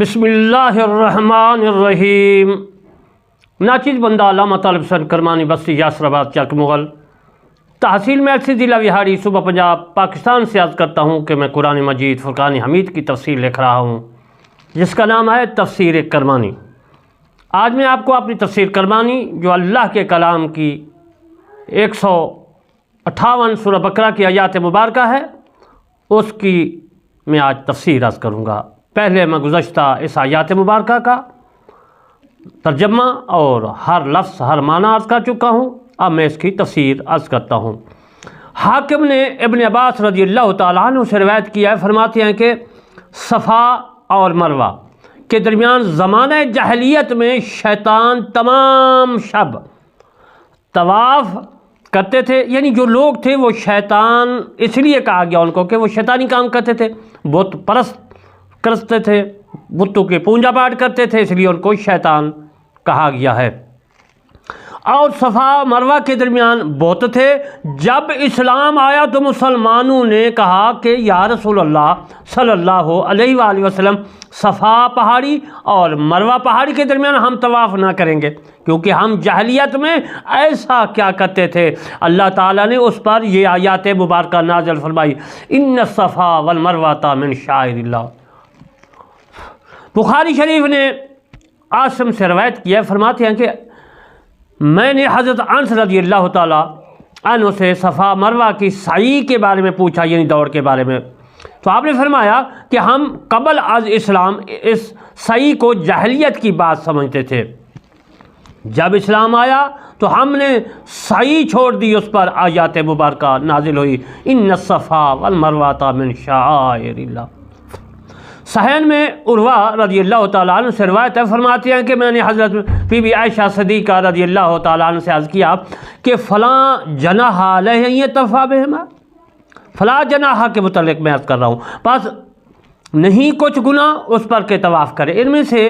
بسم اللہ الرحمن الرحیم۔ ناچیز بندہ علامہ طالب حسین کرمانی بستی یاسر آباد چک مغل تحصیل میلسی ضلع وہاڑی صوبہ پنجاب پاکستان سے عرض کرتا ہوں کہ میں قرآن مجید فرقان حمید کی تفسیر لکھ رہا ہوں جس کا نام ہے تفسیر کرمانی۔ آج میں آپ کو اپنی تفسیر کرمانی جو اللہ کے کلام کی 158 سورہ بقرہ کی آیات مبارکہ ہے اس کی میں آج تفسیر عرض کروں گا۔ پہلے میں گزشتہ اس آیات مبارکہ کا ترجمہ اور ہر لفظ ہر معنی عرض کر چکا ہوں، اب میں اس کی تفسیر عرض کرتا ہوں۔ حاکم نے ابن عباس رضی اللہ تعالیٰ عنہ سے روایت کیا ہے، فرماتے ہیں کہ صفا اور مروہ کے درمیان زمانہ جاہلیت میں شیطان تمام شب طواف کرتے تھے، یعنی جو لوگ تھے وہ شیطان اس لیے کہا گیا ان کو کہ وہ شیطانی کام کرتے تھے، بت پرست کرتے تھے، بتوں کے پوجا پاٹ کرتے تھے، اس لیے ان کو شیطان کہا گیا ہے۔ اور صفا مروہ کے درمیان بت تھے۔ جب اسلام آیا تو مسلمانوں نے کہا کہ یا رسول اللہ صلی اللہ علیہ وآلہ وسلم صفا پہاڑی اور مروہ پہاڑی کے درمیان ہم طواف نہ کریں گے، کیونکہ ہم جاہلیت میں ایسا کیا کرتے تھے۔ اللہ تعالیٰ نے اس پر یہ آیات مبارکہ نازل فرمائی، ان الصفا والمروہ من شعائر اللہ۔ بخاری شریف نے عاصم سے روایت کیا، فرماتے ہیں کہ میں نے حضرت انس رضی اللہ تعالیٰ عنہ سے صفا مروہ کی سعی کے بارے میں پوچھا، یعنی دوڑ کے بارے میں، تو آپ نے فرمایا کہ ہم قبل از اسلام اس سعی کو جاہلیت کی بات سمجھتے تھے، جب اسلام آیا تو ہم نے سعی چھوڑ دی، اس پر آیات مبارکہ نازل ہوئی، ان الصفا والمروہ من شعائر اللہ۔ صحیح میں عروہ رضی اللہ تعالیٰ عنہ سے روایت ہے، فرماتے ہیں کہ میں نے حضرت بی بی عائشہ صدیقہ رضی اللہ تعالیٰ عنہ سے عرض کیا کہ فلاں جناح علیہ یطوف بہما، فلاں جناح کے متعلق میں عرض کر رہا ہوں، بس نہیں کچھ گناہ اس پر کے طواف کرے۔ ان میں سے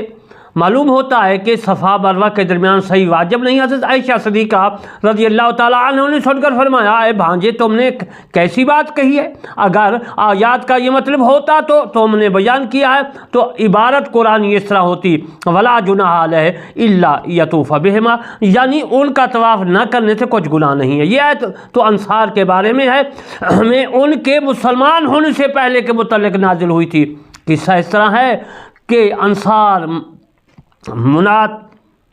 معلوم ہوتا ہے کہ صفا مروہ کے درمیان صحیح واجب نہیں۔ حضرت عائشہ صدیقہ رضی اللہ تعالیٰ عنہ نے سن کر فرمایا، اے بھانجے تم نے کیسی بات کہی ہے، اگر آیات کا یہ مطلب ہوتا تو تم نے بیان کیا ہے تو عبارت قرآنی اس طرح ہوتی، ولا جناح علیہ الا یطوف بہما، یعنی ان کا طواف نہ کرنے سے کچھ گناہ نہیں ہے۔ یہ آیت تو انصار کے بارے میں ہے، ہمیں ان کے مسلمان ہونے سے پہلے کے متعلق نازل ہوئی تھی۔ قصہ اس طرح ہے کہ انصار منات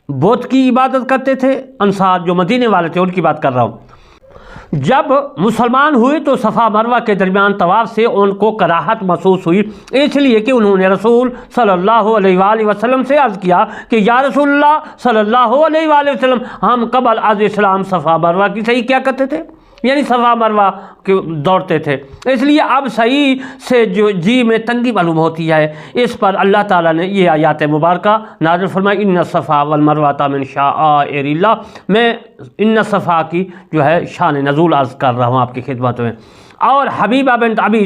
بت کی عبادت کرتے تھے، انصار جو مدینے والے تھے ان کی بات کر رہا ہوں۔ جب مسلمان ہوئے تو صفا مروہ کے درمیان طواف سے ان کو کراہت محسوس ہوئی، اس لیے کہ انہوں نے رسول صلی اللہ علیہ وآلہ وسلم سے عرض کیا کہ یا رسول اللہ صلی اللہ علیہ وآلہ وسلم ہم قبل از اسلام صفا مروہ کی صحیح کیا کرتے تھے، یعنی صفا مروہ کے دوڑتے تھے، اس لیے اب صحیح سے جو جی میں تنگی معلوم ہوتی ہے۔ اس پر اللہ تعالیٰ نے یہ آیات مبارکہ نازل فرمائی، ان الصفا والمروہ من شعائر اللہ۔ میں ان الصفا کی جو ہے شان نزول عرض کر رہا ہوں آپ کی خدمت میں۔ اور حبیبہ بنت ابی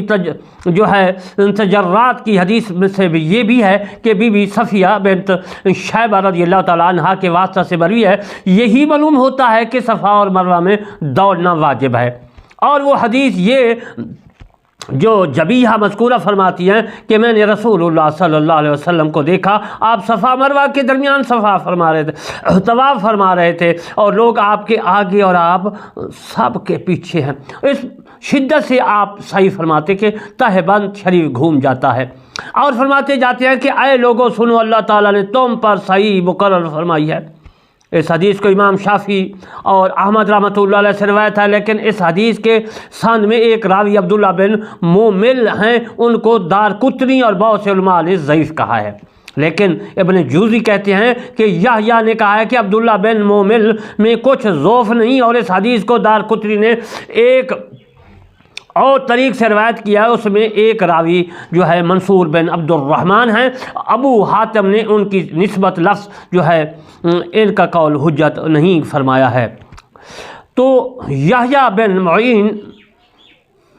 جو ہے تجرات کی حدیث میں سے بھی یہ بھی ہے کہ بی بی صفیہ بنت شیبہ رضی اللہ تعالیٰ عنہ کے واسطہ سے مروی ہے، یہی معلوم ہوتا ہے کہ صفا اور مروہ میں دوڑنا واجب ہے۔ اور وہ حدیث یہ جو جبیہہ مذکورہ فرماتی ہیں کہ میں نے رسول اللہ صلی اللہ علیہ وسلم کو دیکھا، آپ صفا مروہ کے درمیان صفا فرما رہے تھے، طواف فرما رہے تھے، اور لوگ آپ کے آگے اور آپ سب کے پیچھے ہیں، اس شدت سے آپ صحیح فرماتے کہ تہ بند شریف گھوم جاتا ہے، اور فرماتے جاتے ہیں کہ اے لوگوں سنو، اللہ تعالیٰ نے تم پر صحیح مقرر فرمائی ہے۔ اس حدیث کو امام شافعی اور احمد رحمۃ اللہ علیہ سے روایت ہے، لیکن اس حدیث کے سند میں ایک راوی عبداللہ بن مومل ہیں، ان کو دارقطنی اور بہت سے علماء نے ضعیف کہا ہے، لیکن ابن جوزی کہتے ہیں کہ یحییٰ نے کہا ہے کہ عبداللہ بن مومل میں کچھ ضعف نہیں، اور اس حدیث کو دارقطنی نے ایک اور طریق سے روایت کیا ہے، اس میں ایک راوی جو ہے منصور بن عبد الرحمن ہیں۔ ابو حاتم نے ان کی نسبت لفظ جو ہے ان کا قول حجت نہیں فرمایا ہے۔ تو یحییٰ بن معین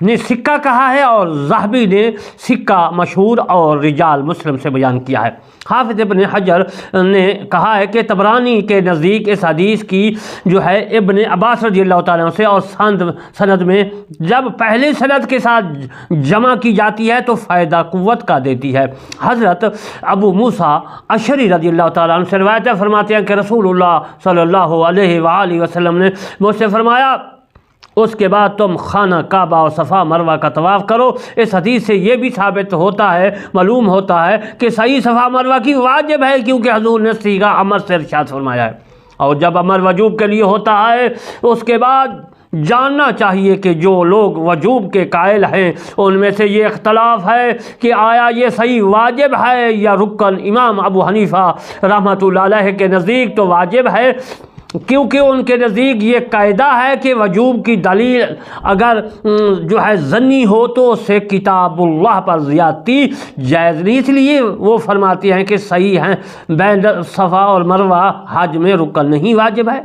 نے سکہ کہا ہے اور ذہبی نے سکہ مشہور اور رجال مسلم سے بیان کیا ہے۔ حافظ ابن حجر نے کہا ہے کہ طبرانی کے نزدیک اس حدیث کی جو ہے ابن عباس رضی اللہ تعالیٰ عنہ سے اور سند میں جب پہلے سند کے ساتھ جمع کی جاتی ہے تو فائدہ قوت کا دیتی ہے۔ حضرت ابو موسیٰ اشعری رضی اللہ تعالیٰ عنہ سے روایت فرماتے ہیں کہ رسول اللہ صلی اللہ علیہ وآلہ وسلم نے مجھ سے فرمایا اس کے بعد تم خانہ کعبہ اور صفا مروہ کا طواف کرو۔ اس حدیث سے یہ بھی ثابت ہوتا ہے، معلوم ہوتا ہے کہ صحیح صفا مروہ کی واجب ہے، کیونکہ حضور نے صیغہ امر سے ارشاد فرمایا ہے، اور جب امر وجوب کے لیے ہوتا ہے اس کے بعد جاننا چاہیے کہ جو لوگ وجوب کے قائل ہیں ان میں سے یہ اختلاف ہے کہ آیا یہ صحیح واجب ہے یا رکن۔ امام ابو حنیفہ رحمۃ اللہ علیہ کے نزدیک تو واجب ہے، کیونکہ ان کے نزدیک یہ قاعدہ ہے کہ وجوب کی دلیل اگر جو ہے ظنی ہو تو اس سے کتاب اللہ پر زیادتی جائز نہیں، اس لیے وہ فرماتے ہیں کہ صحیح ہیں بین صفا اور مروہ حج میں رکن نہیں، واجب ہے۔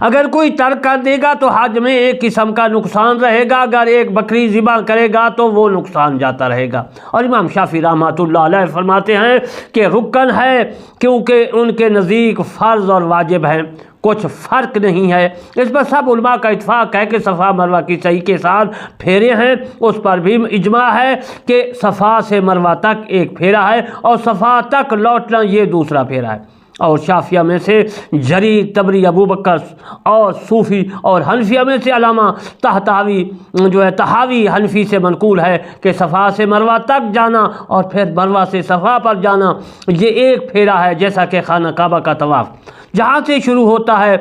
اگر کوئی ترک کر دے گا تو حج میں ایک قسم کا نقصان رہے گا، اگر ایک بکری ذبح کرے گا تو وہ نقصان جاتا رہے گا۔ اور امام شافعی رحمۃ اللہ علیہ فرماتے ہیں کہ رکن ہے کیونکہ ان کے نزدیک فرض اور واجب ہیں، کچھ فرق نہیں ہے۔ اس پر سب علماء کا اتفاق ہے کہ صفا مروہ کی صحیح کے ساتھ پھیرے ہیں، اس پر بھی اجماع ہے کہ صفا سے مروہ تک ایک پھیرا ہے اور صفا تک لوٹنا یہ دوسرا پھیرا ہے۔ اور شافعیہ میں سے جریر، طبری، ابو بکر اور صوفی، اور حنفیہ میں سے علامہ طحاوی حنفی سے منقول ہے کہ صفا سے مروہ تک جانا اور پھر مروہ سے صفا پر جانا یہ ایک پھیرا ہے، جیسا کہ خانہ کعبہ کا طواف جہاں سے شروع ہوتا ہے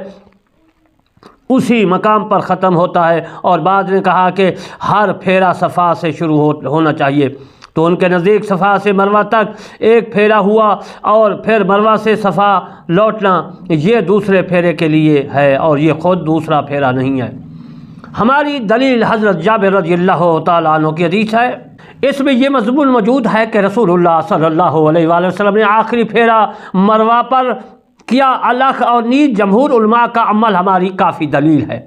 اسی مقام پر ختم ہوتا ہے، اور بعض نے کہا کہ ہر پھیرا صفا سے شروع ہونا چاہیے۔ تو ان کے نزدیک صفا سے مروہ تک ایک پھیرا ہوا اور پھر مروہ سے صفا لوٹنا یہ دوسرے پھیرے کے لیے ہے، اور یہ خود دوسرا پھیرا نہیں ہے۔ ہماری دلیل حضرت جابر رضی اللہ تعالیٰ عنہ کی حدیث ہے، اس میں یہ مضمون موجود ہے کہ رسول اللہ صلی اللہ علیہ وآلہ وسلم نے آخری پھیرا مروہ پر کیا۔ الگ اور نیز جمہور علماء کا عمل ہماری کافی دلیل ہے،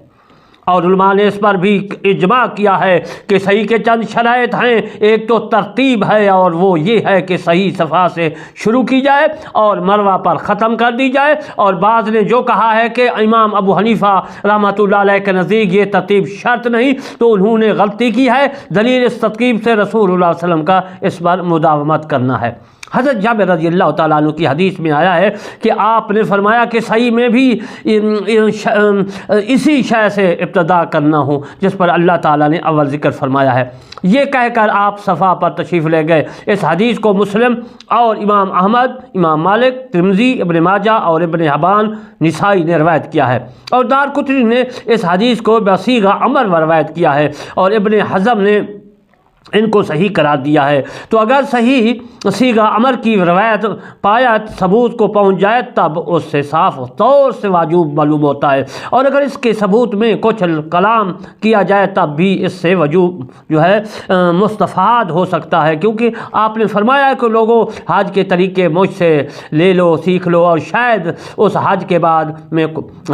اور علماء نے اس پر بھی اجماع کیا ہے کہ صحیح کے چند شرائط ہیں۔ ایک تو ترتیب ہے، اور وہ یہ ہے کہ صحیح صفا سے شروع کی جائے اور مروہ پر ختم کر دی جائے۔ اور بعض نے جو کہا ہے کہ امام ابو حنیفہ رحمۃ اللہ علیہ کے نزدیک یہ ترتیب شرط نہیں، تو انہوں نے غلطی کی ہے۔ دلیل اس ترتیب سے رسول اللہ صلی اللہ علیہ وسلم کا اس پر مداومت کرنا ہے۔ حضرت جابر رضی اللہ تعالیٰ عنہ کی حدیث میں آیا ہے کہ آپ نے فرمایا کہ صحیح میں بھی اسی شے سے ابتدا کرنا ہوں جس پر اللہ تعالیٰ نے اول ذکر فرمایا ہے۔ یہ کہہ کر آپ صفا پر تشریف لے گئے۔ اس حدیث کو مسلم اور امام احمد، امام مالک، ترمذی، ابن ماجہ اور ابن حبان، نسائی نے روایت کیا ہے، اور دارقطنی نے اس حدیث کو بصیغہ امر روایت کیا ہے، اور ابن حزم نے ان کو صحیح قرار دیا ہے۔ تو اگر صحیح صیغہ امر کی روایت پایا ثبوت کو پہنچ جائے تب اس سے صاف طور سے وجوب معلوم ہوتا ہے، اور اگر اس کے ثبوت میں کچھ کلام کیا جائے تب بھی اس سے وجوب جو ہے مستفاد ہو سکتا ہے، کیونکہ آپ نے فرمایا ہے کہ لوگوں حج کے طریقے مجھ سے لے لو، سیکھ لو، اور شاید اس حج کے بعد میں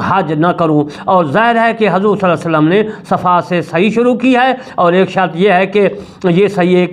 حج نہ کروں۔ اور ظاہر ہے کہ حضور صلی اللہ علیہ وسلم نے صفا سے صحیح شروع کی ہے، اور ایک شرط یہ ہے کہ یہ صحیح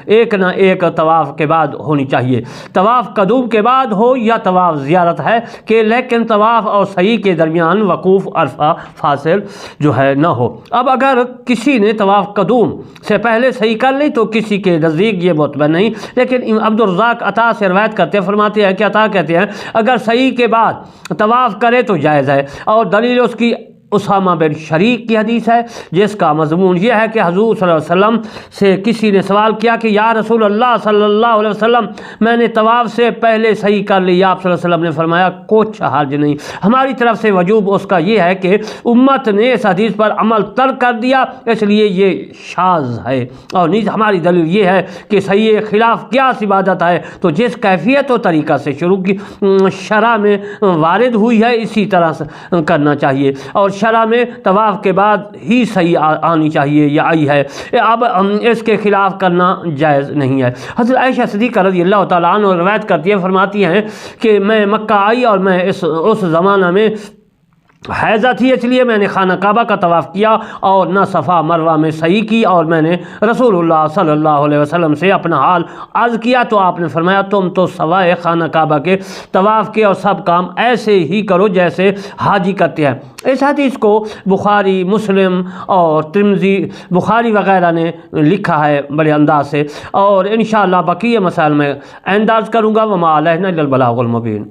ایک نہ ایک طواف کے بعد ہونی چاہیے، طواف قدوم کے بعد ہو یا طواف زیارت ہے کہ لیکن طواف اور صحیح کے درمیان وقوف عرفہ فاصل جو ہے نہ ہو۔ اب اگر کسی نے طواف قدوم سے پہلے صحیح کر لی تو کسی کے نزدیک یہ معتبر نہیں، لیکن عبدالرزاق عطا سے روایت کرتے فرماتے ہیں کہ عطا کہتے ہیں اگر صحیح کے بعد طواف کرے تو جائز ہے، اور دلیل اس کی اسامہ بن شریک کی حدیث ہے جس کا مضمون یہ ہے کہ حضور صلی اللہ علیہ وسلم سے کسی نے سوال کیا کہ یا رسول اللہ صلی اللہ علیہ وسلم میں نے طواف سے پہلے صحیح کر لی، آپ صلی اللہ علیہ وسلم نے فرمایا کچھ حرج نہیں۔ ہماری طرف سے وجوب اس کا یہ ہے کہ امت نے اس حدیث پر عمل ترک کر دیا، اس لیے یہ شاذ ہے، اور نیز ہماری دلیل یہ ہے کہ صحیح خلاف قیاس عبادت ہے، تو جس کیفیت و طریقہ سے شروع کی شرع میں وارد ہوئی ہے اسی طرح سے کرنا چاہیے، اور شرع میں طواف کے بعد ہی صحیح آنی چاہیے یا آئی ہے، اب اس کے خلاف کرنا جائز نہیں ہے۔ حضرت عائشہ صدیقہ رضی اللہ تعالیٰ عنہ روایت کرتی ہے، فرماتی ہیں کہ میں مکہ آئی اور میں اس زمانہ میں حیضہ تھی، اس لیے میں نے خانہ کعبہ کا طواف کیا اور نہ صفا مروہ میں سعی کی، اور میں نے رسول اللہ صلی اللہ علیہ وسلم سے اپنا حال عرض کیا تو آپ نے فرمایا تم تو سوائے خانہ کعبہ کے طواف کے اور سب کام ایسے ہی کرو جیسے حاجی کرتے ہیں۔ اس حدیث کو بخاری، مسلم اور ترمذی، بخاری وغیرہ نے لکھا ہے بڑے انداز سے، اور انشاءاللہ بقیہ مسائل میں انداز کروں گا۔ وما علینا الا البلاغ المبین۔